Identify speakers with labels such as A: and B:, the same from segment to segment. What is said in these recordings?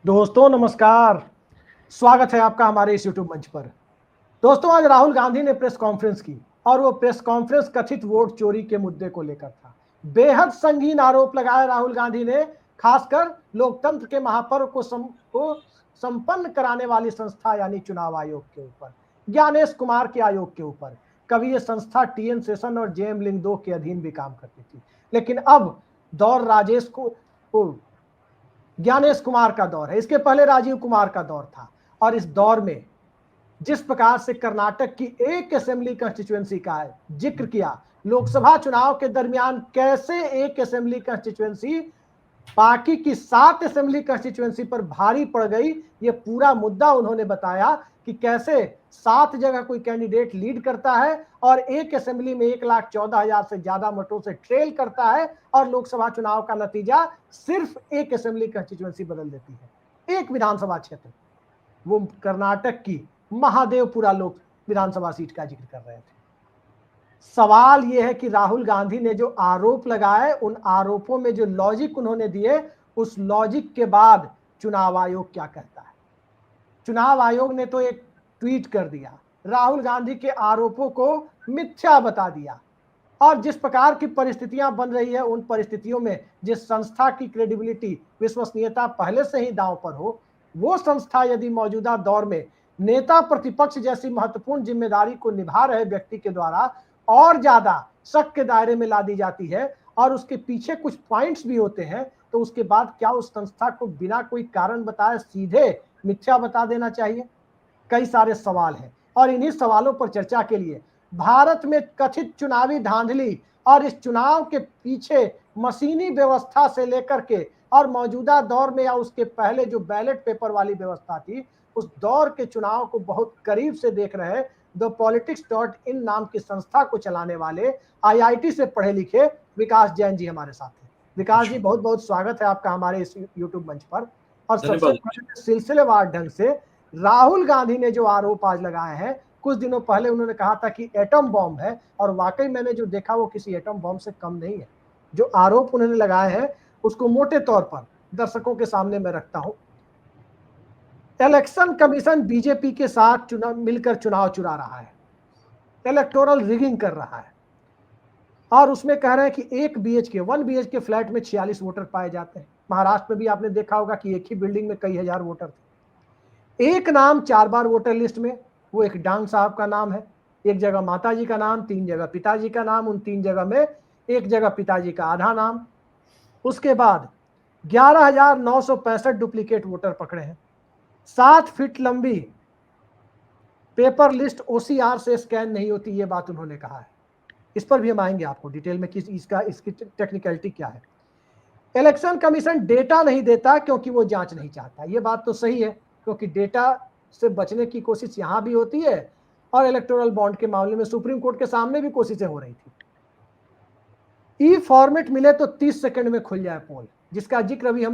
A: दोस्तों नमस्कार। स्वागत है आपका हमारे इस यूट्यूब मंच पर। दोस्तों, आज राहुल गांधी ने प्रेस कॉन्फ्रेंस की और वो प्रेस कॉन्फ्रेंस कथित वोट चोरी के मुद्दे को लेकर था। बेहद संगीन आरोप लगाया राहुल गांधी ने, खासकर लोकतंत्र के महापर्व को संपन्न कराने वाली संस्था यानी चुनाव आयोग के ऊपर, ज्ञानेश कुमार के आयोग के ऊपर। कभी ये संस्था टीएन शेषन और जेएम लिंगदो के अधीन भी काम करती थी, लेकिन अब दौर ज्ञानेश कुमार का दौर है। इसके पहले राजीव कुमार का दौर था। और इस दौर में जिस प्रकार से कर्नाटक की एक असेंबली कंस्टिट्यूएंसी का जिक्र किया, लोकसभा चुनाव के दरमियान कैसे एक असेंबली कंस्टिट्यूएंसी बाकी की 7 असेंबली कंस्टिट्यूएंसी पर भारी पड़ गई, ये पूरा मुद्दा उन्होंने बताया कि कैसे 7 जगह कोई कैंडिडेट लीड करता है और एक असेंबली में 1,14,000 से ज्यादा मतों से ट्रेल करता है और लोकसभा चुनाव का नतीजा सिर्फ एक असेंबली कंस्टिट्यूएंसी बदल देती है। एक विधानसभा क्षेत्र, वो कर्नाटक की महादेवपुरा लोक विधानसभा सीट का जिक्र कर रहे थे। सवाल यह है कि राहुल गांधी ने जो आरोप लगाए, उन आरोपों में जो लॉजिक उन्होंने दिए, उस लॉजिक के बाद चुनाव आयोग क्या कहता है। चुनाव आयोग ने तो एक ट्वीट कर दिया, राहुल गांधी के आरोपों को मिथ्या बता दिया। और जिस प्रकार की परिस्थितियां बन रही है, उन परिस्थितियों में जिस संस्था की क्रेडिबिलिटी, विश्वसनीयता पहले से ही दांव पर हो, वो संस्था यदि मौजूदा दौर में नेता प्रतिपक्ष जैसी महत्वपूर्ण जिम्मेदारी को निभा रहे व्यक्ति के द्वारा और ज्यादा शक के दायरे में ला दी जाती है और उसके पीछे कुछ पॉइंट्स भी होते हैं, तो उसके बाद क्या उस संस्था को बिना कोई कारण बताए सीधे मिथ्या बता देना चाहिए? कई सारे सवाल हैं और इन्हीं सवालों पर चर्चा के लिए भारत में कथित चुनावी धांधली और इस चुनाव के पीछे मशीनी व्यवस्था से लेकर के और मौजूदा दौर में या उसके पहले जो बैलेट पेपर वाली व्यवस्था थी, उस दौर के चुनाव को बहुत करीब से देख रहे द politics.in नाम की संस्था को चलाने वाले आईआईटी से पढ़े लिखे विकास जैन जी हमारे साथ हैं। विकास जी, बहुत बहुत स्वागत है आपका हमारे इस यूट्यूब मंच पर। और सबसे पहले सिलसिलेवार ढंग से राहुल गांधी ने जो आरोप आज लगाए हैं, कुछ दिनों पहले उन्होंने कहा था कि एटम बॉम्ब है, और वाकई मैंने जो देखा वो किसी एटम बॉम्ब से कम नहीं है। जो आरोप उन्होंने लगाए हैं उसको मोटे तौर पर दर्शकों के सामने मैं रखता हूं। इलेक्शन कमीशन बीजेपी के साथ मिलकर चुनाव चुरा रहा है, इलेक्टोरल रिगिंग कर रहा है, और उसमें कह रहे हैं कि 1 BHK फ्लैट में 46 वोटर पाए जाते हैं। महाराष्ट्र में भी आपने देखा होगा कि एक ही बिल्डिंग में कई हजार वोटर थे। एक नाम 4 बार वोटर लिस्ट में, वो एक डांग साहब का नाम है। एक जगह माताजी का नाम, 3 जगह पिताजी का नाम, उन 3 जगह में एक जगह पिताजी का आधा नाम। उसके बाद 11,965 डुप्लीकेट वोटर पकड़े हैं। 7 फीट लंबी पेपर लिस्ट OCR से स्कैन नहीं होती, ये बात उन्होंने कहा है। इस पर भी हम आएंगे आपको डिटेल में कि इसकी टेक्निकलिटी क्या है। इलेक्शन कमीशन डेटा नहीं देता क्योंकि वो जांच नहीं चाहता। ये बात तो सही है, क्योंकि डेटा से बचने की कोशिश यहां भी होती है और इलेक्टोरल बॉन्ड के मामले में सुप्रीम कोर्ट के सामने भी कोशिशें हो रही थी। ई फॉर्मेट मिले तो 30 सेकंड में खुल जाए पोल, जिसका जिक्र अभी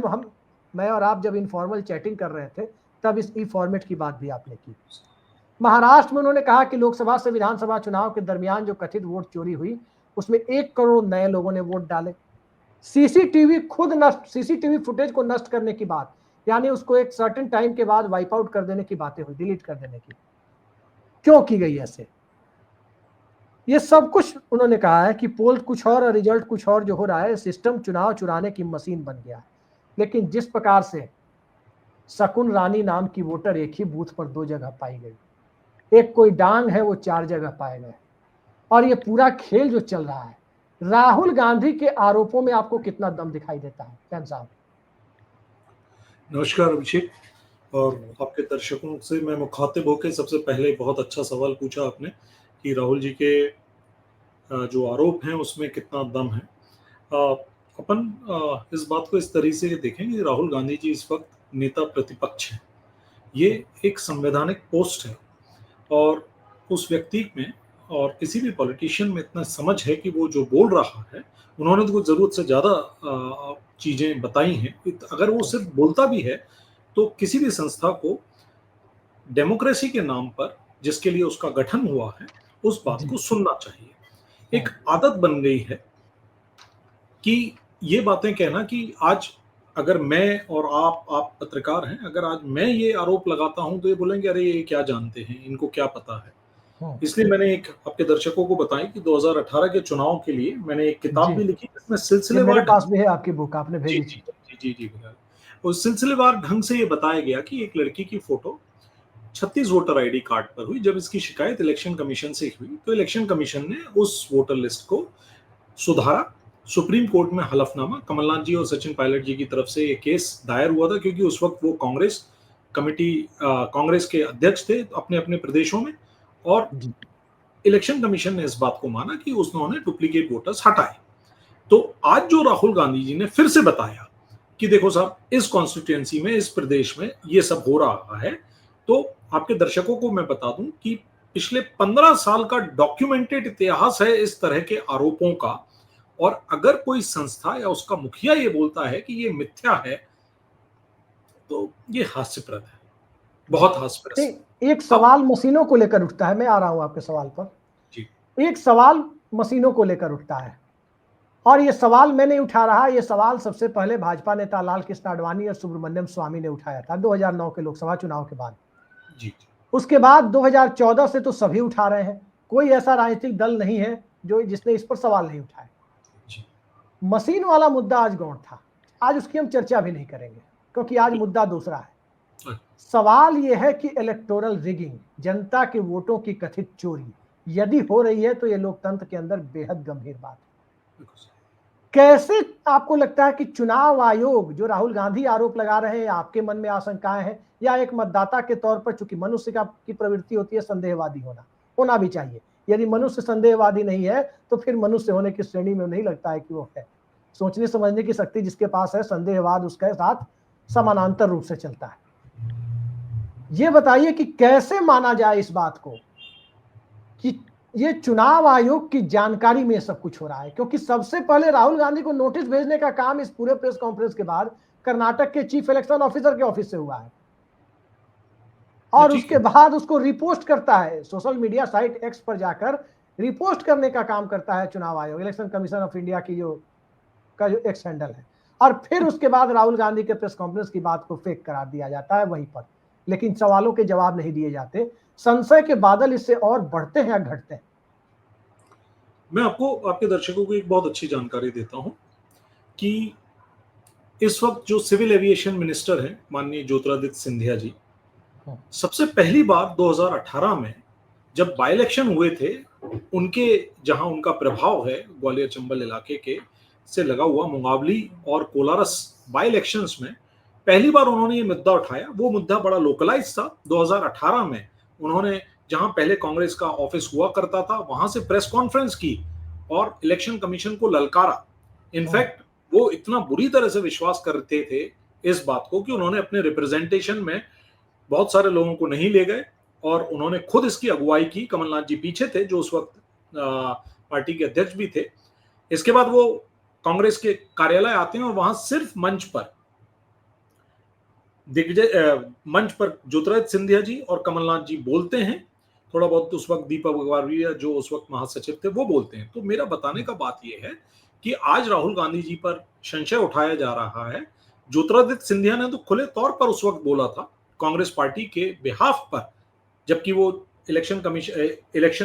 A: मैं और आप जब इनफॉर्मल चैटिंग कर रहे थे तब इस ई फॉर्मेट की बात भी आपने की। महाराष्ट्र में उन्होंने कहा कि लोकसभा से विधानसभा चुनाव के दरमियान जो कथित वोट चोरी हुई, उसमें 1 करोड़ नए लोगों ने वोट डाले। सीसीटीवी फुटेज को नष्ट करने की बात, यानी उसको एक सर्टेन टाइम के बाद वाइप आउट कर देने की बातें हुई, डिलीट कर देने की। क्यों की गई ऐसे? ये सब कुछ उन्होंने कहा है कि पोल कुछ और रिजल्ट कुछ और जो हो रहा है, सिस्टम चुनाव चुराने की मशीन बन गया है। लेकिन जिस प्रकार से शकुन रानी नाम की वोटर एक ही बूथ पर 2 जगह पाई गई, एक कोई डांग है वो 4 जगह पाए गए, और ये पूरा खेल जो चल रहा है, राहुल गांधी के आरोपों में आपको कितना दम दिखाई देता है कैन साहब?
B: नमस्कार अभिषेक, और आपके दर्शकों से मैं मुखातिब होकर सबसे पहले बहुत अच्छा सवाल पूछा आपने कि राहुल जी के जो आरोप हैं उसमें कितना दम है। अपन इस बात को इस तरीके से देखें कि राहुल गांधी जी इस वक्त नेता प्रतिपक्ष हैं। ये एक संवैधानिक पोस्ट है और उस व्यक्ति में और किसी भी पॉलिटिशियन में इतना समझ है कि वो जो बोल रहा है, उन्होंने तो जरूरत से ज़्यादा चीज़ें बताई हैं। अगर वो सिर्फ बोलता भी है तो किसी भी संस्था को डेमोक्रेसी के नाम पर जिसके लिए उसका गठन हुआ है, उस बात को सुनना चाहिए। एक आदत बन गई है कि ये बातें कहना कि आज अगर मैं और आप पत्रकार हैं, अगर आज मैं ये आरोप लगाता हूं तो ये बोलेंगे अरे ये क्या जानते हैं, इनको क्या पता है। इसलिए मैंने एक आपके दर्शकों को बताई कि 2018 के चुनाव के लिए मैंने एक किताब
A: जी,
B: भी लिखी जिसमें
A: ये मेरे
B: सिलसिलेवार
A: पास भी है आपकी बुक, आपने
B: जी,
A: भेजी
B: जी,
A: थी।
B: जी, जी, जी, बिल्कुल। उस सिलसिलेवार ढंग से ये बताया गया कि एक लड़की की फोटो 36 वोटर आईडी कार्ड पर हुई। जब इसकी शिकायत इलेक्शन कमीशन से हुई तो इलेक्शन कमीशन ने उस वोटर लिस्ट को सुधारा। सुप्रीम कोर्ट में हलफनामा, कमलनाथ जी और सचिन पायलट जी की तरफ से ये केस दायर हुआ था क्योंकि उस वक्त वो कांग्रेस के अध्यक्ष थे अपने अपने प्रदेशों में, और
A: जी,
B: इलेक्शन कमीशन ने इस बात को माना कि उन्होंने डुप्लीकेट वोटर्स हटाए। तो आज जो राहुल गांधी जी ने फिर से बताया कि देखो साहब, इस कॉन्स्टिट्यूएंसी में, इस प्रदेश में ये सब हो रहा है, तो आपके दर्शकों को मैं बता दूं कि पिछले 15 साल का डॉक्यूमेंटेड इतिहास है इस तरह के आरोपों का, और अगर कोई संस्था या उसका मुखिया ये बोलता है कि ये मिथ्या है तो ये हास्यप्रद है,
A: जी।
B: बहुत हास्यप्रद।
A: एक
B: अब
A: सवाल मशीनों को लेकर उठता है, मैं आ रहा हूं आपके सवाल पर।
B: जी
A: एक सवाल मशीनों को लेकर उठता है, और ये सवाल मैं नहीं उठा रहा, ये सवाल सबसे पहले भाजपा नेता लाल कृष्ण आडवाणी और सुब्रमण्यम स्वामी ने उठाया था 2009 के लोकसभा चुनाव के बाद।
B: जी
A: उसके बाद 2014 से तो सभी उठा रहे हैं, कोई ऐसा राजनीतिक दल नहीं है जो जिसने इस पर सवाल नहीं उठाया।
B: जी
A: मशीन वाला मुद्दा आज गौण था, आज उसकी हम चर्चा भी नहीं करेंगे क्योंकि आज मुद्दा दूसरा है।
B: जी
A: सवाल यह है कि इलेक्टोरल रिगिंग, जनता के वोटों की कथित चोरी यदि हो रही है तो यह लोकतंत्र के अंदर बेहद गंभीर बात है। कैसे आपको लगता है कि चुनाव आयोग, जो राहुल गांधी आरोप लगा रहे हैं, आपके मन में आशंकाएं हैं, या एक मतदाता के तौर पर, चूंकि मनुष्य की प्रवृत्ति होती है संदेहवादी होना भी चाहिए, यदि मनुष्य संदेहवादी नहीं है तो फिर मनुष्य होने की श्रेणी में नहीं लगता है कि वो है। सोचने समझने की शक्ति जिसके पास है, संदेहवाद उसके साथ समानांतर रूप से चलता है। ये बताइए कि कैसे माना जाए इस बात को कि ये चुनाव आयोग की जानकारी में सब कुछ हो रहा है, क्योंकि सबसे पहले राहुल गांधी को नोटिस भेजने का काम इस पूरे प्रेस कॉन्फ्रेंस के बाद कर्नाटक के चीफ इलेक्शन ऑफिसर के ऑफिस से हुआ है, और
B: ठीक
A: उसके
B: है।
A: बाद उसको रिपोस्ट करता है सोशल मीडिया साइट एक्स पर जाकर, रिपोस्ट करने का काम करता है चुनाव आयोग, इलेक्शन कमीशन ऑफ इंडिया की जो एक्स हैंडल है, और फिर उसके बाद राहुल गांधी के प्रेस कॉन्फ्रेंस की बात को फेक करार दिया जाता है वहीं पर, लेकिन सवालों के जवाब नहीं दिए जाते। संशय के बादल इससे और बढ़ते हैं या घटते हैं?
B: मैं आपको, आपके दर्शकों को एक बहुत अच्छी जानकारी देता हूं कि इस वक्त जो सिविल एविएशन मिनिस्टर हैं माननीय ज्योतिरादित्य सिंधिया जी, सबसे पहली बार 2018 में जब बाई इलेक्शन हुए थे, उनके जहां उनका प्रभाव है ग्वालियर चंबल इलाके के से लगा हुआ मुंगावली और कोलारस बाई इलेक्शंस में, पहली बार उन्होंने ये मुद्दा उठाया। वो मुद्दा बड़ा लोकलाइज था। 2018 में उन्होंने, जहां पहले कांग्रेस का ऑफिस हुआ करता था, वहां से प्रेस कॉन्फ्रेंस की और इलेक्शन कमीशन को ललकारा। इनफैक्ट वो इतना बुरी तरह से विश्वास करते थे इस बात को कि उन्होंने अपने रिप्रेजेंटेशन में बहुत सारे लोगों को नहीं ले गए, और उन्होंने खुद इसकी अगुवाई की। कमलनाथ जी पीछे थे, जो उस वक्त पार्टी के अध्यक्ष भी थे। इसके बाद वो कांग्रेस के कार्यालय आते हैं और वहां सिर्फ मंच पर ज्योतिरादित्य सिंधिया जी और कमलनाथ जी बोलते हैं। थोड़ा बहुत उस वक्त दीपक अग्रवाल जो उस वक्त महासचिव थे वो बोलते हैं। तो मेरा बताने का बात यह है कि आज राहुल गांधी जी पर संशय उठाया जा रहा है। ज्योतिरादित्य सिंधिया ने तो खुले तौर पर उस वक्त बोला था कांग्रेस पार्टी के बिहाफ पर, जबकि वो इलेक्शन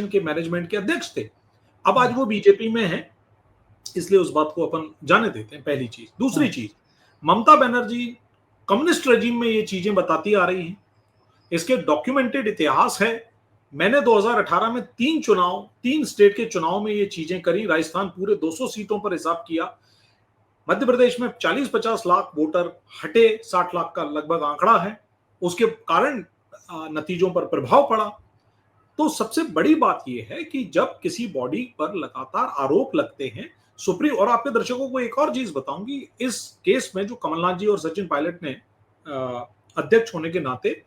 B: के मैनेजमेंट के अध्यक्ष थे। अब आज वो बीजेपी में है, इसलिए उस बात को अपन जाने देते हैं, पहली चीज। दूसरी चीज, ममता बनर्जी कम्युनिस्ट रजीम में ये चीजें बताती आ रही हैं, इसके डॉक्यूमेंटेड इतिहास है। मैंने 2018 में 3 स्टेट के चुनाव में ये चीजें करी। राजस्थान पूरे 200 सीटों पर हिसाब किया, मध्य प्रदेश में 40-50 लाख वोटर हटे, 60 लाख का लगभग आंकड़ा है, उसके कारण नतीजों पर प्रभाव पड़ा। तो सबसे बड़ी बात यह है कि जब किसी बॉडी पर लगातार आरोप लगते हैं, सुप्रीम, और आपके दर्शकों को एक और चीज बताऊंगी, इस केस में जो कमलनाथ जी और सचिन पायलट ने अध्यक्ष होने के नाते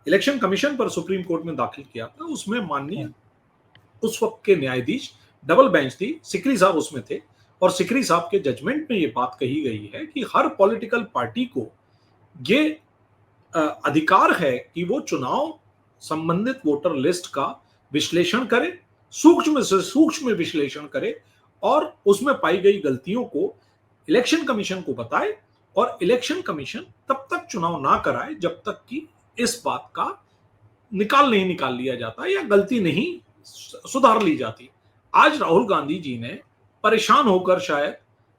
B: इलेक्शन कमीशन पर सुप्रीम कोर्ट में दाखिल किया था, उसमें माननीय उस वक्त के न्यायाधीश, डबल बेंच थी, सिकरी साहब उसमें थे, और सिकरी साहब के जजमेंट में यह बात कही गई है कि हर पॉलिटिकल पार्टी को ये अधिकार है कि वो चुनाव संबंधित वोटर लिस्ट का विश्लेषण करे, सूक्ष्म से सूक्ष्म विश्लेषण करे, और उसमें पाई गई गलतियों को इलेक्शन कमीशन को बताए, और इलेक्शन कमीशन तब तक चुनाव ना कराए जब तक कि इस बात का नहीं निकाल लिया जाता या गलती नहीं सुधार ली जाती। आज राहुल गांधी जी ने परेशान होकर शायद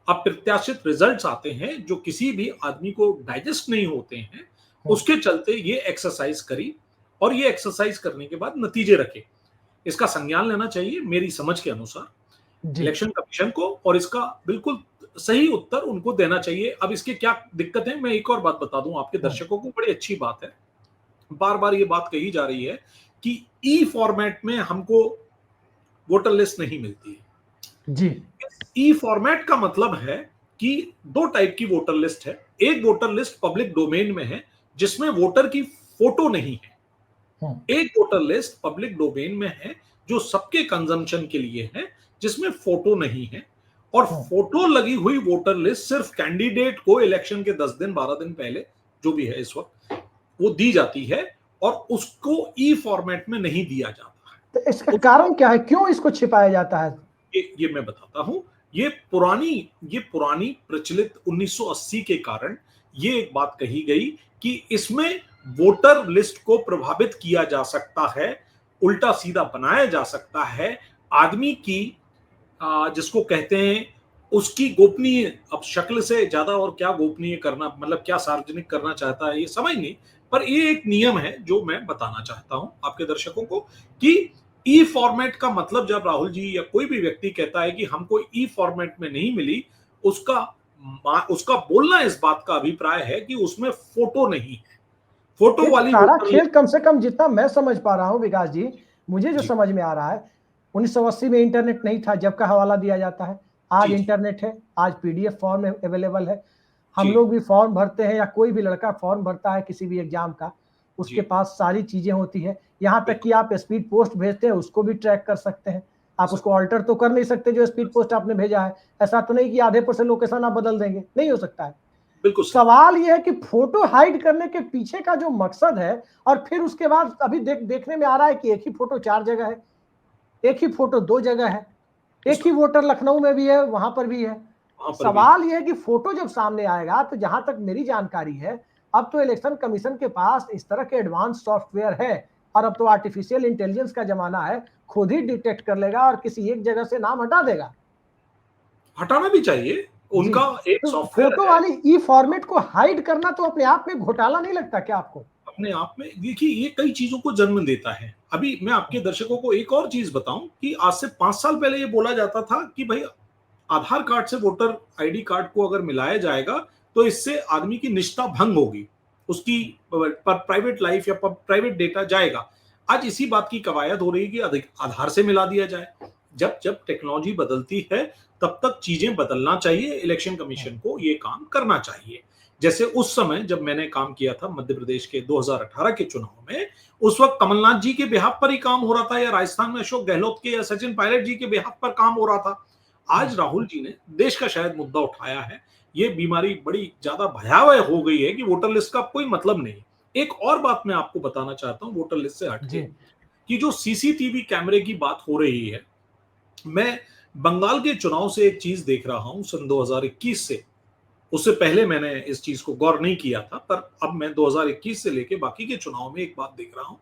B: अप्रत्याशित रिजल्ट्स आते हैं जो किसी भी आदमी को डाइजेस्ट नहीं होते हैं, उसके चलते ये एक्सरसाइज करी और ये एक्सरसाइज करने के बाद नतीजे रखे। इसका संज्ञान लेना चाहिए मेरी समझ के अनुसार इलेक्शन कमीशन को, और इसका बिल्कुल सही उत्तर उनको देना चाहिए। अब इसके क्या दिक्कत है, मैं एक और बात बता दूं आपके दर्शकों को, बड़ी अच्छी बात है, बार बार ये बात कही जा रही है कि ई फॉर्मेट में हमको वोटर लिस्ट नहीं मिलती है
A: जी।
B: ई फॉर्मेट का मतलब है कि दो टाइप की वोटर लिस्ट है। एक वोटर लिस्ट पब्लिक डोमेन में है जिसमें वोटर की फोटो नहीं है, एक वोटर लिस्ट पब्लिक डोमेन में है जो सबके कंजम्पशन के लिए है जिसमें फोटो नहीं है। और फोटो लगी हुई वोटर लिस्ट सिर्फ कैंडिडेट को इलेक्शन के 10 दिन 12 दिन पहले जो भी है इस वक्त वो दी जाती है और उसको ई फॉर्मेट में नहीं दिया जाता है।
A: तो इसका कारण क्या है, क्यों इसको छिपाया जाता है?
B: ये मैं बताता हूं। ये पुरानी प्रचलित 1980 के कारण ये एक बात कही गई कि इसमें वोटर लिस्ट को प्रभावित किया जा सकता है, उल्टा सीधा बनाया जा सकता है, आदमी की जिसको कहते हैं उसकी गोपनीय, अब शक्ल से ज्यादा और क्या गोपनीय करना, मतलब क्या सार्वजनिक करना चाहता है ये समझ नहीं, पर ये एक नियम है जो मैं बताना चाहता हूं आपके दर्शकों को कि ई फॉर्मेट का मतलब जब राहुल जी या कोई भी व्यक्ति कहता है कि हमको ई फॉर्मेट में नहीं मिली, उसका बोलना इस बात का अभिप्राय है कि उसमें फोटो नहीं है। फोटो वाली
A: सारा खेल कम से कम जितना मैं समझ पा रहा हूं विकास जी, मुझे जो समझ में आ रहा है, 1980 में इंटरनेट नहीं था जब का हवाला दिया जाता है, आज इंटरनेट है, आज पीडीएफ फॉर्म अवेलेबल है, हम लोग भी फॉर्म भरते हैं या कोई भी लड़का फॉर्म भरता है किसी भी एग्जाम का, उसके पास सारी चीजें होती है, यहाँ तक कि आप स्पीड पोस्ट भेजते हैं उसको भी ट्रैक कर सकते हैं। आप उसको ऑल्टर तो कर नहीं सकते जो स्पीड पोस्ट आपने भेजा है, ऐसा तो नहीं कि आधे % लोकेशन आप बदल देंगे, नहीं हो सकता है।
B: बिल्कुल
A: सवाल यह है कि फोटो हाइड करने के पीछे का जो मकसद है, और फिर उसके बाद अभी देखने में आ रहा है कि एक ही फोटो 4 जगह है, एक ही फोटो 2 जगह है, एक ही वोटर लखनऊ में भी है, वहां पर भी है। सवाल यह है कि फोटो जब सामने आएगा, तो जहां तक मेरी जानकारी है, अब तो इलेक्शन कमीशन के पास इस तरह के एडवांस सॉफ्टवेयर है, और अब तो आर्टिफिशियल इंटेलिजेंस का जमाना है, खुद ही डिटेक्ट कर लेगा और किसी एक जगह से नाम हटा देगा।
B: हटाना भी चाहिए, उनका एक
A: तो
B: सॉफ्टवेयर
A: फोटो वाली ई फॉर्मेट को हाइड करना तो अपने आप में घोटाला नहीं लगता क्या आपको?
B: अपने आप में देखिए ये कई चीजों को जन्म देता है। अभी मैं आपके दर्शकों को एक और चीज बताऊं कि आज से 5 साल पहले ये बोला जाता था कि भाई आधार कार्ड से वोटर आईडी कार्ड को अगर मिलाया जाएगा तो इससे आदमी की निष्ठा भंग होगी, उसकी प्राइवेट लाइफ या प्राइवेट डेटा जाएगा। आज इसी बात की कवायद हो रही है कि आधार से मिला दिया जाए। जब जब टेक्नोलॉजी बदलती है तब तक चीजें बदलना चाहिए, इलेक्शन कमीशन को ये काम करना चाहिए। जैसे उस समय जब मैंने काम किया था मध्य प्रदेश के 2018 के चुनाव में, उस वक्त कमलनाथ जी के बिहाफ पर ही काम हो रहा था, या राजस्थान में अशोक गहलोत के या सचिन पायलट जी के बिहाफ पर काम हो रहा था। आज राहुल जी ने देश का शायद मुद्दा उठाया है। ये बीमारी बड़ी ज्यादा भयावह हो गई है कि वोटर लिस्ट का कोई मतलब नहीं। एक और बात मैं आपको बताना चाहता हूं वोटर लिस्ट से हटके, कि जो सीसीटीवी कैमरे की बात हो रही है, मैं बंगाल के चुनाव से एक चीज देख रहा हूं सन 2021 से, उससे पहले मैंने इस चीज को गौर नहीं किया था, पर अब मैं 2021 से लेके बाकी के चुनाव में एक बात देख रहा हूं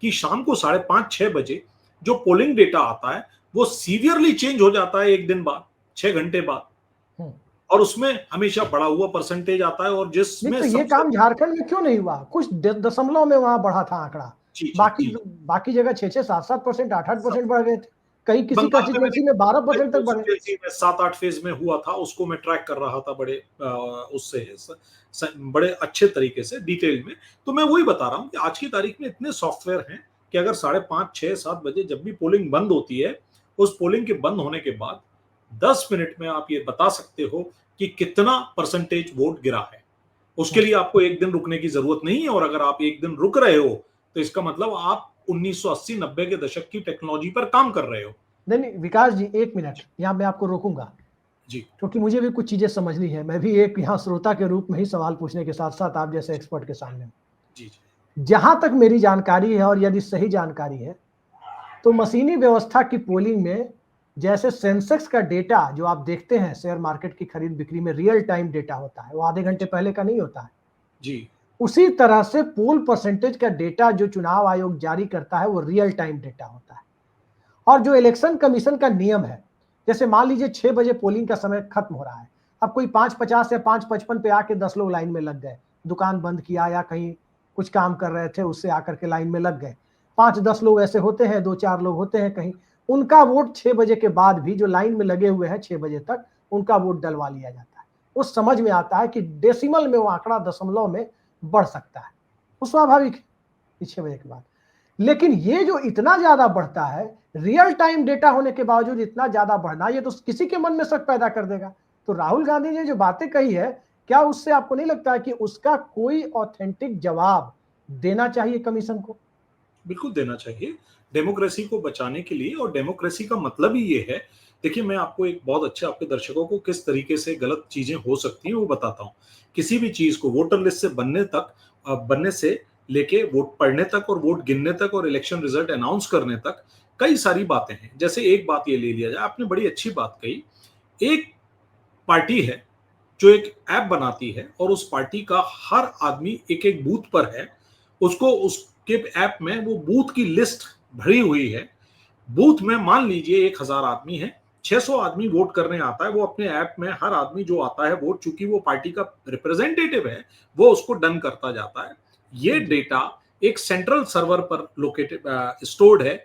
B: कि शाम को 5:30-6 बजे जो पोलिंग डेटा आता है वो सीवियरली चेंज हो जाता है एक दिन बाद, 6 घंटे बाद, और उसमें हमेशा बढ़ा हुआ परसेंटेज आता है। और जिसमें
A: तो ये काम झारखंड में क्यों नहीं हुआ? कुछ दशमलव में वहां बढ़ा था आंकड़ा, बाकी जगह 6-6, 7-7%, 8-8% बढ़ गए थे, कहीं किसी कंस्टिट्यूएंसी में 12% तक बढ़े।
B: 7-8 फेज में हुआ था, उसको मैं ट्रैक कर रहा था बड़े उससे बड़े अच्छे तरीके से डिटेल में। तो मैं वही बता रहा हूँ कि आज की तारीख में इतने सॉफ्टवेयर हैं कि अगर 5:30, 6, 7 बजे जब भी पोलिंग बंद होती है, उस पोलिंग के बंद होने के बाद 10 मिनट में आप ये बता सकते हो कि कितना परसेंटेज वोट गिरा है। उसके लिए आपको एक दिन रुकने की जरूरत नहीं है, और अगर आप एक दिन रुक रहे हो तो इसका मतलब आप 1980-90 के दशक की टेक्नोलॉजी पर काम कर रहे हो।
A: नहीं विकास जी, 1 मिनट यहाँ मैं आपको रोकूंगा
B: जी,
A: क्योंकि मुझे भी कुछ चीजें समझनी है। मैं भी एक यहाँ श्रोता के रूप में ही सवाल पूछने के साथ साथ आप जैसे एक्सपर्ट के सामने।
B: जी,
A: जहां तक मेरी जानकारी है, और यदि सही जानकारी है, तो मशीनी व्यवस्था की पोलिंग में जैसे सेंसेक्स का डेटा जो आप देखते हैं शेयर मार्केट की खरीद बिक्री में रियल टाइम डेटा होता है, वो आधे घंटे पहले का नहीं होता है।
B: जी।
A: उसी तरह से पोल परसेंटेज का डेटा जो चुनाव आयोग जारी करता है वो रियल टाइम डेटा होता है। और जो इलेक्शन कमीशन का नियम है, जैसे मान लीजिए 6 बजे पोलिंग का समय खत्म हो रहा है, अब कोई 5:50 या 5:55 पे आके 10 लोग लाइन में लग गए, दुकान बंद किया या कहीं कुछ काम कर रहे थे उससे आकर के लाइन में लग गए। 5-10 लोग ऐसे होते हैं, 2-4 लोग होते हैं कहीं, उनका वोट 6 बजे के बाद भी जो लाइन में लगे हुए हैं 6 बजे तक, उनका वोट डलवा लिया जाता है। उस समझ में आता है कि डेसिमल में वो आंकड़ा दशमलव में बढ़ सकता है, वो स्वाभाविक है 6 बजे के बाद। लेकिन ये जो इतना ज्यादा बढ़ता है, रियल टाइम डेटा होने के बावजूद इतना ज्यादा बढ़ना, ये तो किसी के मन में शक पैदा कर देगा। तो राहुल गांधी ने जो बातें कही है, क्या उससे आपको नहीं लगता है कि उसका कोई ऑथेंटिक जवाब देना चाहिए कमीशन को?
B: बिल्कुल देना चाहिए, डेमोक्रेसी को बचाने के लिए। और डेमोक्रेसी का मतलब ही ये है, देखिए मैं आपको एक बहुत अच्छे आपके दर्शकों को किस तरीके से गलत चीजें हो सकती हैं वो बताता हूँ। किसी भी चीज को वोटर लिस्ट से बनने से लेके वोट पढ़ने तक और वोट गिनने तक और इलेक्शन रिजल्ट अनाउंस करने तक कई सारी बातें हैं। जैसे एक बात ये ले लिया जाए, आपने बड़ी अच्छी बात कही, एक पार्टी है जो एक ऐप बनाती है और उस पार्टी का हर आदमी एक एक बूथ पर है, उसको उसके ऐप में वो बूथ की लिस्ट भरी हुई है। बूथ में मान लीजिए 1000 आदमी है, 600 आदमी वोट करने आता है, वो अपने ऐप में हर आदमी जो आता है वोट, चूंकि वो पार्टी का रिप्रेजेंटेटिव है, वो उसको डन करता जाता है। ये डेटा एक सेंट्रल सर्वर पर लोकेटेड स्टोर्ड है।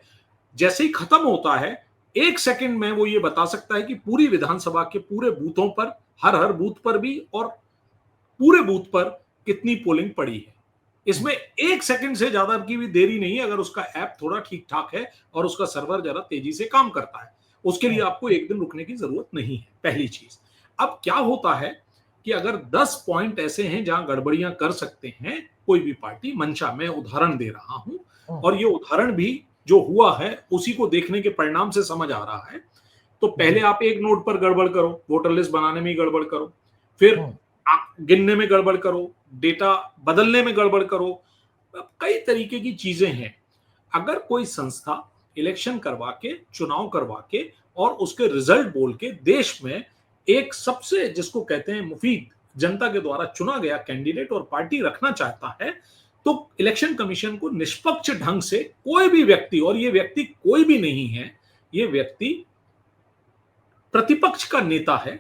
B: जैसे ही खत्म होता है, 1 सेकंड में वो ये बता सकता है कि पूरी विधानसभा के पूरे बूथों पर, हर बूथ पर भी और पूरे बूथ पर कितनी पोलिंग पड़ी है। इसमें 1 सेकंड से ज्यादा की भी देरी नहीं है, अगर उसका ऐप थोड़ा ठीक ठाक है और उसका सर्वर जरा तेजी से काम करता है। उसके लिए आपको एक दिन रुकने की जरूरत नहीं है, पहली चीज। अब क्या होता है कि अगर 10 पॉइंट ऐसे हैं जहां गड़बड़ियां कर सकते हैं कोई भी पार्टी, मंशा मैं उदाहरण दे रहा हूं और ये उदाहरण भी जो हुआ है उसी को देखने के परिणाम से समझ आ रहा है। तो पहले आप एक नोट पर गड़बड़ करो, वोटर लिस्ट बनाने में ही गड़बड़ करो, फिर आप गिनने में गड़बड़ करो, डेटा बदलने में गड़बड़ करो, कई तरीके की चीजें हैं। अगर कोई संस्था इलेक्शन करवा के, चुनाव करवा के और उसके रिजल्ट बोल के देश में एक सबसे जिसको कहते हैं मुफीद जनता के द्वारा चुना गया कैंडिडेट और पार्टी रखना चाहता है, तो इलेक्शन कमीशन को निष्पक्ष ढंग से कोई भी व्यक्ति, और ये व्यक्ति कोई भी नहीं है, ये व्यक्ति प्रतिपक्ष का नेता है,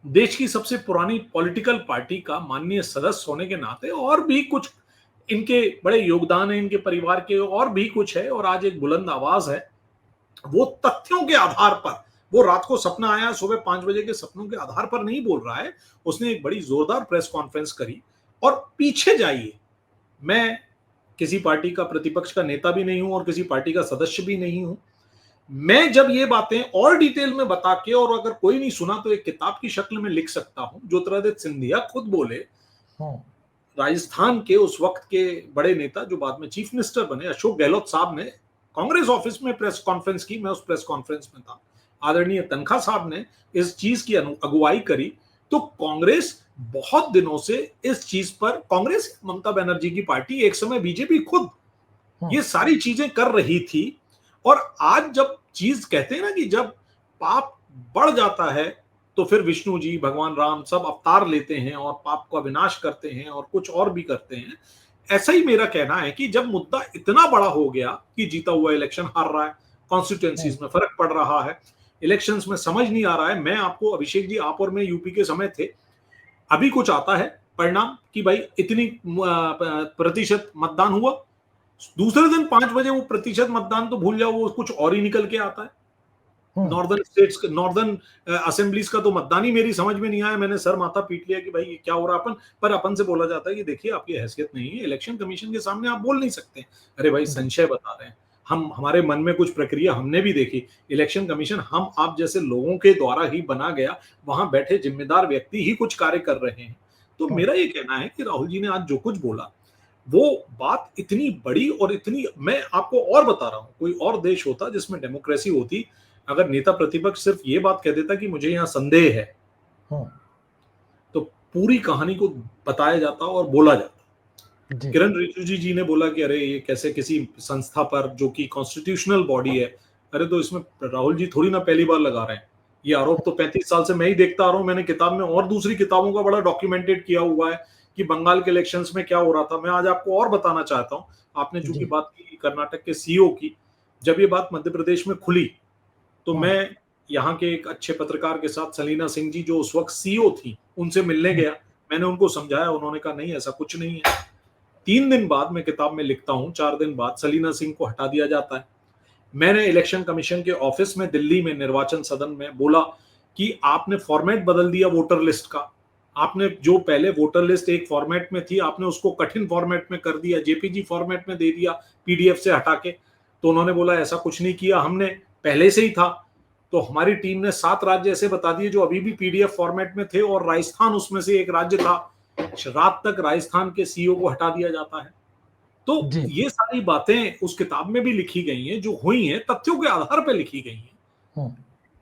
B: देश की सबसे पुरानी पॉलिटिकल पार्टी का माननीय सदस्य होने के नाते, और भी कुछ इनके बड़े योगदान है, इनके परिवार के और भी कुछ है, और आज एक बुलंद आवाज है। वो तथ्यों के आधार पर, वो रात को सपना आया सुबह 5 बजे के सपनों के आधार पर नहीं बोल रहा है। उसने एक बड़ी जोरदार प्रेस कॉन्फ्रेंस करी। और पीछे जाइए, मैं किसी पार्टी का प्रतिपक्ष का नेता भी नहीं हूं और किसी पार्टी का सदस्य भी नहीं हूं। मैं जब ये बातें और डिटेल में बता के, और अगर कोई नहीं सुना तो एक किताब की शक्ल में लिख सकता हूं। ज्योतिरादित्य सिंधिया खुद बोले, राजस्थान के उस वक्त के बड़े नेता जो बाद में चीफ मिनिस्टर बने, अशोक गहलोत साहब ने कांग्रेस ऑफिस में प्रेस कॉन्फ्रेंस की, मैं उस प्रेस कॉन्फ्रेंस में था। आदरणीय तनखा साहब ने इस चीज की अगुवाई करी। तो कांग्रेस बहुत दिनों से इस चीज पर, कांग्रेस ममता बनर्जी की पार्टी, एक समय बीजेपी खुद ये सारी चीजें कर रही थी। और आज जब चीज कहते हैं ना कि जब पाप बढ़ जाता है तो फिर विष्णु जी, भगवान राम सब अवतार लेते हैं और पाप का विनाश करते हैं और कुछ और भी करते हैं। ऐसा ही मेरा कहना है कि जब मुद्दा इतना बड़ा हो गया कि जीता हुआ इलेक्शन हार रहा है, कॉन्स्टिट्यूएंसीज में फर्क पड़ रहा है, इलेक्शंस में समझ नहीं आ रहा है। मैं आपको, अभिषेक जी, आप और मैं यूपी के समय थे, अभी कुछ आता है परिणाम कि भाई इतनी प्रतिशत मतदान हुआ, दूसरे दिन 5 बजे वो प्रतिशत मतदान तो भूल जाओ, वो कुछ और ही निकल के आता है। नॉर्दर्न स्टेट्स, नॉर्दर्न असेंबलीज का तो मतदान ही मेरी समझ में नहीं आया। मैंने सर माथा पीट लिया कि भाई ये क्या हो रहा है। पर अपन से बोला जाता है कि देखिए आपकी हैसियत नहीं है, इलेक्शन कमीशन के सामने आप बोल नहीं सकते। अरे भाई संशय बता रहे हैं हम, हमारे मन में कुछ प्रक्रिया हमने भी देखी। इलेक्शन कमीशन हम आप जैसे लोगों के द्वारा ही बना गया, वहां बैठे जिम्मेदार व्यक्ति ही कुछ कार्य कर रहे हैं। तो मेरा ये कहना है कि राहुल जी ने आज जो कुछ बोला, वो बात इतनी बड़ी और इतनी, मैं आपको और बता रहा हूं, कोई और देश होता जिसमें डेमोक्रेसी होती, अगर नेता प्रतिपक्ष सिर्फ ये बात कह देता कि मुझे यहां संदेह है, तो पूरी कहानी को बताया जाता और बोला जाता। किरण रिजिजू जी ने बोला कि अरे ये कैसे किसी संस्था पर, जो कि कॉन्स्टिट्यूशनल बॉडी है, अरे तो इसमें राहुल जी थोड़ी ना पहली बार लगा रहे हैं, ये आरोप तो 35 साल से मैं ही देखता आ रहा हूँ। मैंने किताब में और दूसरी किताबों का बड़ा डॉक्यूमेंटेड किया हुआ है कि बंगाल के इलेक्शंस में क्या हो रहा था। मैं आज आपको और बताना चाहता हूँ, आपने चूंकि
A: जी।
B: बात की कर्नाटक के सीईओ की, जब ये बात मध्य प्रदेश में खुली तो
A: हम्म,
B: मैं यहाँ के एक अच्छे पत्रकार के साथ, सलीना सिंह जी जो उस वक्त सीईओ थी, उनसे मिलने गया। मैंने उनको समझाया, उन्होंने कहा नहीं ऐसा कुछ नहीं है। 3 दिन बाद मैं किताब में लिखता हूँ, 4 दिन बाद सलीना सिंह को हटा दिया जाता है। मैंने इलेक्शन कमीशन के ऑफिस में दिल्ली में निर्वाचन सदन में बोला कि आपने फॉर्मेट बदल दिया वोटर लिस्ट का। आपने जो पहले वोटर लिस्ट एक फॉर्मेट में थी, आपने उसको कठिन फॉर्मेट में कर दिया, जेपीजी फॉर्मेट में दे दिया, पीडीएफ से हटा के। तो उन्होंने बोला ऐसा कुछ नहीं किया हमने, पहले से ही था। तो हमारी टीम ने 7 राज्य ऐसे बता दिए जो अभी भी पीडीएफ फॉर्मेट में थे, और राजस्थान उसमें से एक राज्य था। रात तक राजस्थान के सीईओ को हटा दिया जाता है। तो
A: जी।
B: ये सारी बातें उस किताब में भी लिखी गई हैं, जो हुई हैं तथ्यों के आधार पर लिखी गई हैं,
A: हम्म,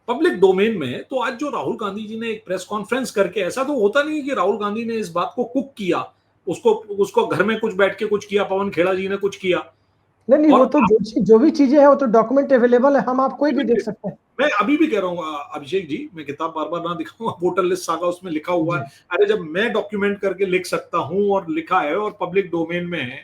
B: पब्लिक डोमेन में। तो आज जो राहुल गांधी जी ने एक प्रेस कॉन्फ्रेंस करके, ऐसा तो होता नहीं कि राहुल गांधी ने इस बात को कुक किया, उसको उसको घर में कुछ बैठ के कुछ किया, पवन खेड़ा जी ने कुछ किया।
A: नहीं नहीं, वो
B: और
A: तो जो भी चीजें हैं वो तो डॉक्यूमेंट अवेलेबल है, हम आप कोई भी देख सकते हैं।
B: मैं अभी भी कह रहा हूँ अभिषेक जी, मैं किताब बार बार ना दिखाऊंगा, वोटर लिस्ट सागा उसमें लिखा हुआ
A: जी।
B: है। अरे जब मैं डॉक्यूमेंट करके लिख सकता हूँ और लिखा है और पब्लिक डोमेन में है,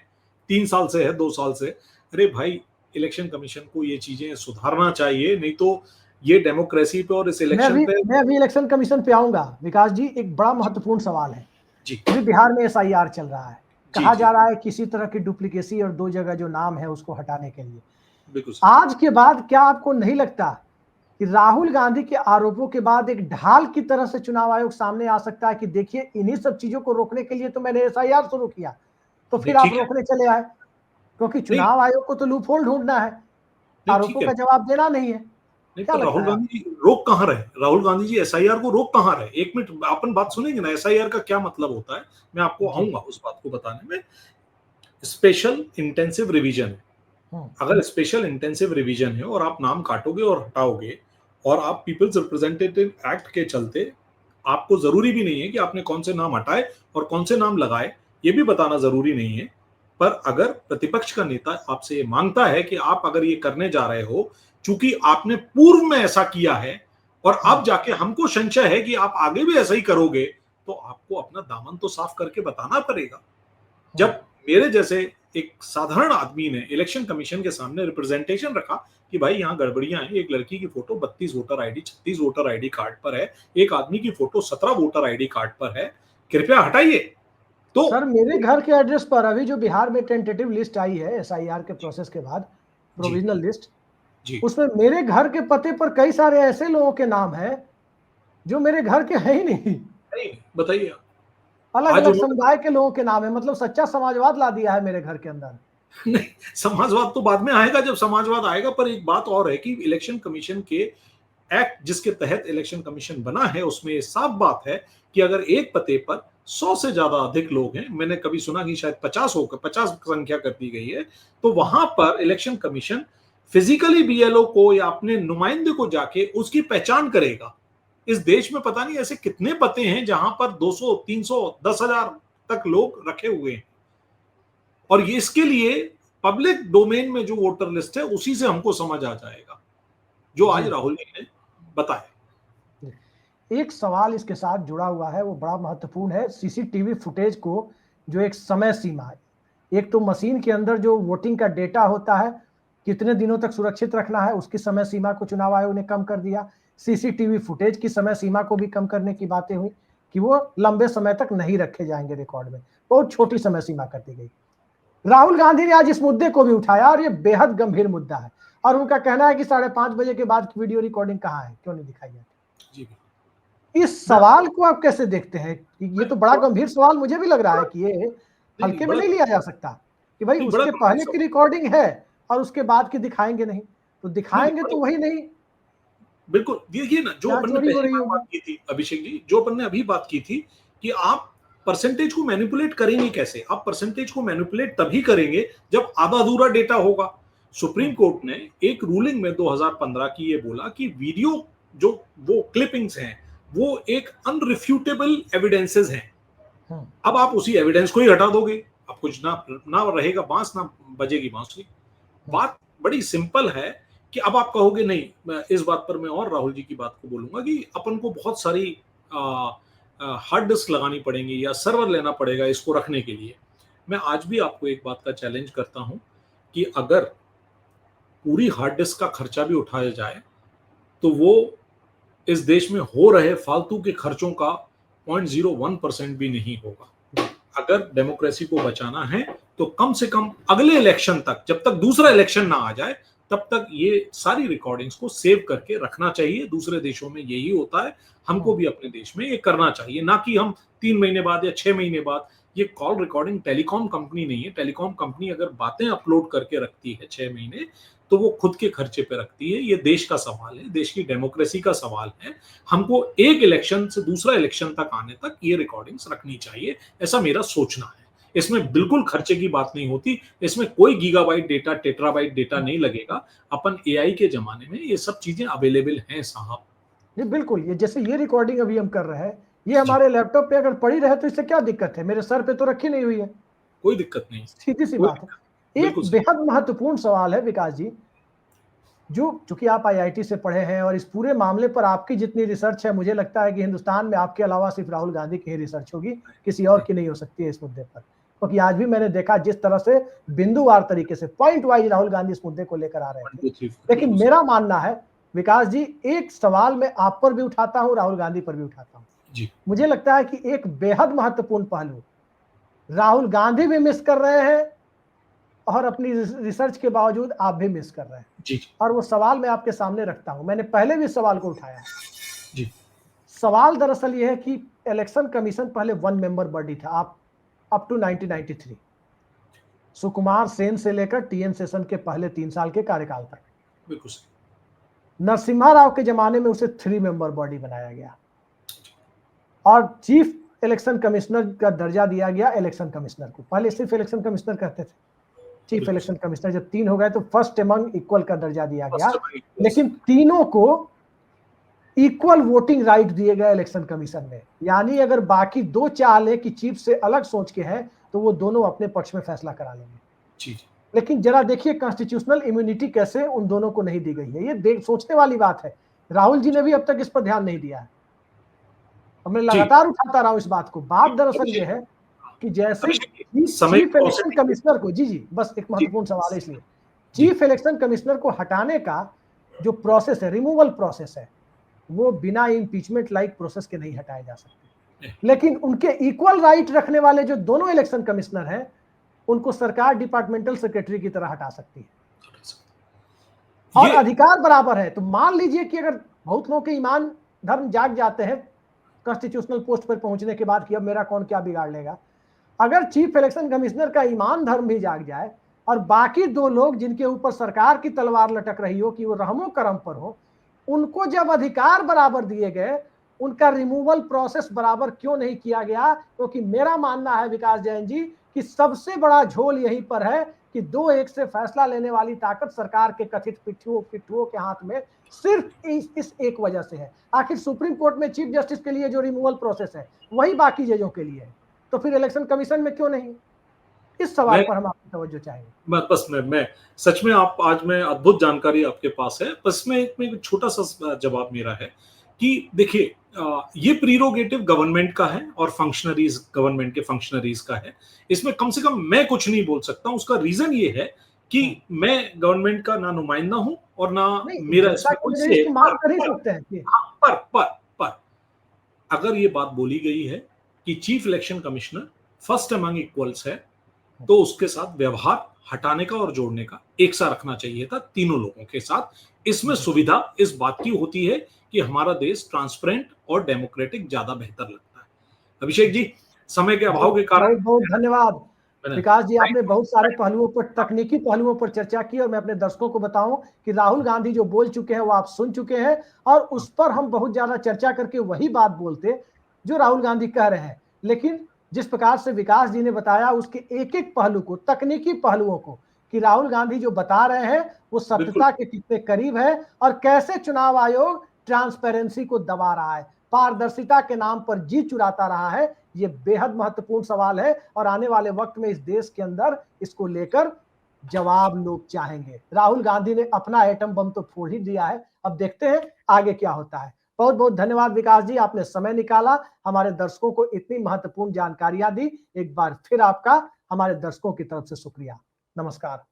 B: 3 साल से है, 2 साल से, अरे भाई इलेक्शन कमीशन को ये चीजें सुधारना चाहिए, नहीं तो ये डेमोक्रेसी पे और इस इलेक्शन पे।
A: मैं अभी इलेक्शन कमीशन पे आऊंगा। विकास जी, एक बड़ा महत्वपूर्ण सवाल है।
B: जी
A: अभी बिहार में एसआईआर चल रहा है,
B: जी
A: कहा
B: जी
A: जा रहा है किसी तरह की डुप्लीकेसी और 2 जगह जो नाम है उसको हटाने के लिए।
B: बिल्कुल।
A: आज के बाद क्या आपको नहीं लगता कि राहुल गांधी के आरोपों के बाद एक ढाल की तरह से चुनाव आयोग सामने आ सकता है कि देखिए इन्हीं सब चीजों को रोकने के लिए तो मैंने एसआईआर शुरू किया, तो
B: नहीं
A: फिर आप
B: ठीक है।
A: रोकने चले आए? क्योंकि
B: नहीं
A: चुनाव आयोग को तो लूपहोल ढूंढना है,
B: नहीं
A: आरोपों
B: ठीक है।
A: का जवाब देना नहीं है।
B: नहीं
A: क्या
B: पर
A: लगता
B: राहुल
A: है आप?
B: गांधी जी रोक कहाँ रहे? राहुल गांधी जी एसआईआर को रोक कहाँ रहे? एक मिनट, अपन बात सुनेंगे ना, एसआईआर का क्या मतलब होता है, मैं आपको
A: जी।
B: आऊंगा उस बात को बताने में। स्पेशल इंटेंसिव रिवीजन है।
A: हम्म,
B: अगर स्पेशल इंटेंसिव रिवीजन है और आप नाम काटोगे और हटाओगे, और आप पीपल्स रिप्रेजेंटेटिव एक्ट के चलते, आपको जरूरी भी नहीं है कि आपने कौन से नाम हटाए और कौन से नाम लगाए, ये भी बताना जरूरी नहीं है। पर अगर प्रतिपक्ष का नेता आपसे ये मांगता है कि आप अगर ये करने जा रहे हो, चूंकि आपने पूर्व में ऐसा किया है और अब जाके हमको संशय है कि आप आगे भी ऐसा ही करोगे, तो आपको अपना दामन तो साफ करके बताना पड़ेगा। जब मेरे जैसे एक साधारण आदमी ने इलेक्शन कमीशन के सामने रिप्रेजेंटेशन रखा कि भाई यहाँ गड़बड़ियां हैं, एक लड़की की photo 32 voter ID 36 voter ID card पर है, एक आदमी की फोटो 17 वोटर आईडी कार्ड पर है, कृपया हटाइए। तो
A: सर, मेरे घर के एड्रेस पर अभी जो बिहार में टेंटेटिव लिस्ट आई है एसआईआर के प्रोसेस के बाद,
B: जी
A: प्रोविजनल लिस्ट,
B: जी
A: उसमें मेरे घर के पते पर कई सारे ऐसे लोगों के नाम हैं जो मेरे घर के हैं ही नहीं।
B: नहीं बताइए।
A: अलग
B: आज
A: अलग
B: उन्होंने
A: समुदाय के लोगों के नाम है, मतलब सच्चा समाजवाद ला दिया है मेरे घर के अंदर।
B: नहीं, समाजवाद तो बाद में आएगा जब समाजवाद आएगा। पर एक बात और है कि इलेक्शन कमीशन के एक्ट जिसके तहत इलेक्शन कमीशन बना है, उसमें साफ बात है कि अगर एक पते पर 100 से ज्यादा अधिक लोग हैं, मैंने कभी सुना कि शायद 50 होकर 50 संख्या कर दी गई है, तो वहां पर इलेक्शन कमीशन फिजिकली बीएलओ को या अपने नुमाइंदे को जाके उसकी पहचान करेगा। इस देश में पता नहीं ऐसे कितने पते हैं जहां पर 200 300 10,000 तक लोग रखे हुए हैं, और ये इसके लिए पब्लिक डोमेन में जो वोटर लिस्ट है उसी से हमको समझ आ जाएगा, जो आज
A: जी।
B: राहुल जी ने बताया।
A: एक सवाल इसके साथ जुड़ा हुआ है, वो बड़ा महत्वपूर्ण है। सीसीटीवी फुटेज को जो एक समय सीमा है, एक तो मशीन के अंदर जो वोटिंग का डेटा होता है कितने दिनों तक सुरक्षित रखना है, उसकी समय सीमा को चुनाव आयोग ने कम कर दिया। सीसीटीवी फुटेज की समय सीमा को भी कम करने की बातें हुई कि वो लंबे समय तक नहीं रखे जाएंगे रिकॉर्ड में, बहुत छोटी समय सीमा कर दी गई। राहुल गांधी ने आज इस मुद्दे को भी उठाया और ये बेहद गंभीर मुद्दा है, और उनका कहना है कि 5:30 बजे के बाद की वीडियो रिकॉर्डिंग कहाँ है, क्यों नहीं दिखाई जाती।
B: जी
A: इस
B: मैं
A: सवाल को आप कैसे देखते हैं कि ये
B: मैं
A: तो बड़ा गंभीर सवाल मुझे भी लग रहा है
B: बड़ा
A: कि ये
B: नहीं नहीं
A: हल्के में
B: बड़ा
A: नहीं लिया जा सकता कि भाई
B: नहीं बड़ा
A: उसके
B: गंभीर
A: पहले की
B: सवाल।
A: रिकॉर्डिंग है और उसके बाद की दिखाएंगे नहीं, तो
B: नहीं
A: दिखाएंगे
B: बड़ा
A: तो वही नहीं,
B: बिल्कुल, देखिए ना, जो
A: यहाँ
B: अपन ने
A: चोरी हो
B: पहली
A: रही
B: बार
A: होगी।
B: बात की थी अभिषेक जी, जो अपन ने अभी बात की थी कि आप परसेंटेज को मैनिपुलेट करेंगे कैसे? आप परसेंटेज को मैनिपुलेट तभी करेंगे जब आधा अधूरा डेटा होगा। सुप्रीम कोर्ट ने एक रूलिंग में 2015 की ये बोला कि वीडियो जो वो क्लिपिंग्स हैं, वो एक अनरिफ्यूटेबल एविडेंसेस हैं।
A: हम्म,
B: अब आप उसी एविडेंस को ही हटा दोगे, अब कुछ ना ना रहेगा बांस, ना बजेगी बांसुरी।
A: हम्म,
B: बात बड़ी सिंपल है कि अब आप कहोगे नहीं, मैं इस बात पर मैं और राहुल जी की बात को बोलूंगा कि अपन को बहुत सारी हार्ड डिस्क लगानी पड़ेंगी या सर्वर लेना पड़ेगा इसको रखने के लिए। मैं आज भी आपको एक बात का चैलेंज करता हूं कि अगर पूरी हार्ड डिस्क का खर्चा भी उठाया जाए तो वो इस देश में हो रहे फालतू के खर्चों का 0.01% भी नहीं होगा। अगर डेमोक्रेसी को बचाना है तो कम से कम अगले इलेक्शन तक, जब तक दूसरा इलेक्शन ना आ जाए, तब तक ये सारी रिकॉर्डिंग्स को सेव करके रखना चाहिए। दूसरे देशों में यही होता है, हमको भी अपने देश में ये करना चाहिए, ना कि हम 3 महीने बाद या 6 महीने बाद। ये कॉल रिकॉर्डिंग टेलीकॉम कंपनी नहीं है। टेलीकॉम कंपनी अगर बातें अपलोड करके रखती है 6 महीने, तो वो खुद के खर्चे पे रखती है। ये देश का सवाल है, देश की डेमोक्रेसी का सवाल है। हमको एक इलेक्शन से दूसरा इलेक्शन तक आने तक ये रिकॉर्डिंग्स रखनी चाहिए, ऐसा मेरा सोचना है। इसमें बिल्कुल खर्चे की बात नहीं होती, इसमें कोई गीगाबाइट डेटा, टेट्राबाइट डेटा नहीं लगेगा। अपन एआई के जमाने में ये सब चीजें अवेलेबल हैं साहब।
A: जी बिल्कुल, ये जैसे ये रिकॉर्डिंग अभी हम कर रहे हैं, ये
B: जी,
A: हमारे लैपटॉप पे अगर पड़ी रहे तो इससे क्या दिक्कत है? मेरे सर पे तो रखी नहीं हुई है।
B: कोई दिक्कत नहीं,
A: सीधी सी
B: कोई
A: बात
B: दिक्कत
A: है।
B: नहीं,
A: एक
B: बिल्कुल सही।
A: बेहद महत्वपूर्ण सवाल है विकास जी, जो चूंकि आप आईआईटी से पढ़े हैं और इस पूरे मामले पर आपकी जितनी रिसर्च है, मुझे लगता है कि हिंदुस्तान में आपके अलावा सिर्फ राहुल गांधी की ही रिसर्च होगी, किसी और की नहीं हो सकती है इस मुद्दे पर। क्योंकि आज भी मैंने देखा जिस तरह से बिंदुवार तरीके से पॉइंट वाइज राहुल गांधी इस मुद्दे को लेकर आ रहे
B: वन
A: थे।
B: टू थ्री
A: लेकिन
B: बिल्कुल सही।
A: मेरा मानना है विकास जी, एक सवाल मैं आप पर भी उठाता हूं, राहुल गांधी पर भी उठाता हूं।
B: जी,
A: मुझे लगता है कि एक बेहद महत्वपूर्ण पहलू राहुल गांधी भी मिस कर रहे हैं और अपनी रिसर्च के बावजूद आप भी मिस कर रहे हैं।
B: जी, जी,
A: और वो सवाल मैं आपके सामने रखता हूं, मैंने पहले भी इस सवाल को उठाया है।
B: जी,
A: सवाल दरअसल ये है कि इलेक्शन कमीशन पहले 1 मेंबर बॉडी था, आप अप टू 1993, सुकुमार सेन से लेकर टीएन सेशन के पहले 3 साल के कार्यकाल तक।
B: बिल्कुल सही।
A: नरसिम्हा राव के जमाने में उसे 3 मेंबर बॉडी बनाया गया और चीफ इलेक्शन कमिश्नर का दर्जा दिया गया इलेक्शन कमिश्नर को। पहले सिर्फ इलेक्शन कमिश्नर कहते थे, चीफ
B: बिल्कुल
A: इलेक्शन कमिश्नर जब 3 हो गए तो फर्स्ट एमंग इक्वल का दर्जा दिया गया।
B: फर्स्ट टाइम
A: लेकिन तीनों को इक्वल वोटिंग राइट दिए गए इलेक्शन कमीशन में, यानी अगर बाकी दो चाह ले कि चीफ से अलग सोच के हैं तो वो दोनों अपने पक्ष में फैसला करा लेंगे।
B: जी, जी,
A: लेकिन जरा देखिए कॉन्स्टिट्यूशनल इम्यूनिटी कैसे उन दोनों को नहीं दी गई है, ये देख सोचने वाली बात है। राहुल जी ने भी अब तक इस पर ध्यान नहीं दिया है और मैं
B: जी,
A: लगातार उठाता रहा हूं इस बात को। बात दरअसल ये
B: अभिषेक
A: है कि जैसे
B: अभिषेक जी, समय
A: चीफ
B: की
A: इलेक्शन
B: औसत
A: कमिश्नर को, जी जी बस एक
B: जी,
A: महत्वपूर्ण सवाल है इसलिए,
B: जी,
A: चीफ इलेक्शन कमिश्नर को हटाने का जो प्रोसेस है, रिमूवल प्रोसेस है, वो बिना इम्पीचमेंट लाइक प्रोसेस के नहीं हटाए जा सकते। लेकिन उनके इक्वल राइट रखने वाले जो दोनों इलेक्शन कमिश्नर हैं, उनको सरकार डिपार्टमेंटल सेक्रेटरी की तरह हटा सकती है और
B: ये
A: अधिकार बराबर है। तो मान लीजिए कि अगर बहुत लोगों के ईमान धर्म जाग जाते हैं कॉन्स्टिट्यूशनल पोस्ट पर पहुंचने के बाद कि अब मेरा कौन क्या बिगाड़ लेगा, अगर चीफ इलेक्शन कमिश्नर का ईमान धर्म भी जाग जाए और बाकी दो लोग जिनके ऊपर सरकार की तलवार लटक रही हो कि वो रहमो करम पर हो, उनको जब अधिकार बराबर दिए गए, उनका रिमूवल प्रोसेस बराबर क्यों नहीं किया गया? क्योंकि मेरा मानना है विकास जैन जी कि सबसे बड़ा झोल यहीं पर है कि 2-1 से फैसला लेने वाली ताकत सरकार के कथित पिट्ठुओं के हाथ में सिर्फ इस एक वजह से है। आखिर सुप्रीम कोर्ट में चीफ जस्टिस के लिए जो रिमूवल प्रोसेस है वही बाकी जजों के लिए है, तो फिर इलेक्शन कमीशन में क्यों नहीं? इस सवाल
B: मैं
A: पर हम आपकी तवज्जो चाहेंगे।
B: बस मैं सच में आप आज में अद्भुत जानकारी आपके पास है। बस में एक छोटा सा जवाब मेरा है कि देखिए, ये प्रीरोगेटिव गवर्नमेंट का है और फंक्शनरीज, गवर्नमेंट के फंक्शनरीज का है। इसमें कम से कम मैं कुछ नहीं बोल सकता। उसका रीजन ये है कि मैं गवर्नमेंट का ना नुमाइंदा हूं और ना
A: नहीं,
B: मेरा
A: जनता
B: इसमें
A: के
B: कोई
A: लिए
B: से है।
A: इस्तेमाल कर ही सकते हैं कि
B: हाँ, पर अगर ये बात बोली गई है कि chief election commissioner first among equals है, तो उसके साथ व्यवहार हटाने का और जोड़ने का एक सा रखना चाहिए था तीनों लोगों के साथ। इसमें सुविधा इस बात की होती है कि हमारा देश ट्रांसपेरेंट और डेमोक्रेटिक ज्यादा बेहतर लगता है। अभिषेक जी, समय के अभाव
A: बहुत
B: के कारण
A: बहुत बहुत धन्यवाद
B: मैंने
A: विकास जी, आपने बहुत सारे पहलुओं पर, तकनीकी पहलुओं पर चर्चा की और मैं अपने दर्शकों को बताऊं कि राहुल गांधी जो बोल चुके हैं वो आप सुन चुके हैं और उस पर हम बहुत ज्यादा चर्चा करके वही बात बोलते जो राहुल गांधी कह रहे हैं। लेकिन जिस प्रकार से विकास जी ने बताया उसके एक एक पहलू को, तकनीकी पहलुओं को, कि राहुल गांधी जो बता रहे हैं वो
B: बिल्कुल
A: सत्यता के कितने करीब है और कैसे चुनाव आयोग ट्रांसपेरेंसी को दबा रहा है, पारदर्शिता के नाम पर जीत चुराता रहा है, ये बेहद महत्वपूर्ण सवाल है और आने वाले वक्त में इस देश के अंदर इसको लेकर जवाब लोग चाहेंगे। राहुल गांधी ने अपना एटम बम तो फोड़ ही दिया है, अब देखते हैं आगे क्या होता है। बहुत बहुत धन्यवाद विकास जी, आपने समय निकाला, हमारे दर्शकों को इतनी महत्वपूर्ण जानकारियां दी। एक बार फिर आपका हमारे दर्शकों की तरफ से शुक्रिया। नमस्कार।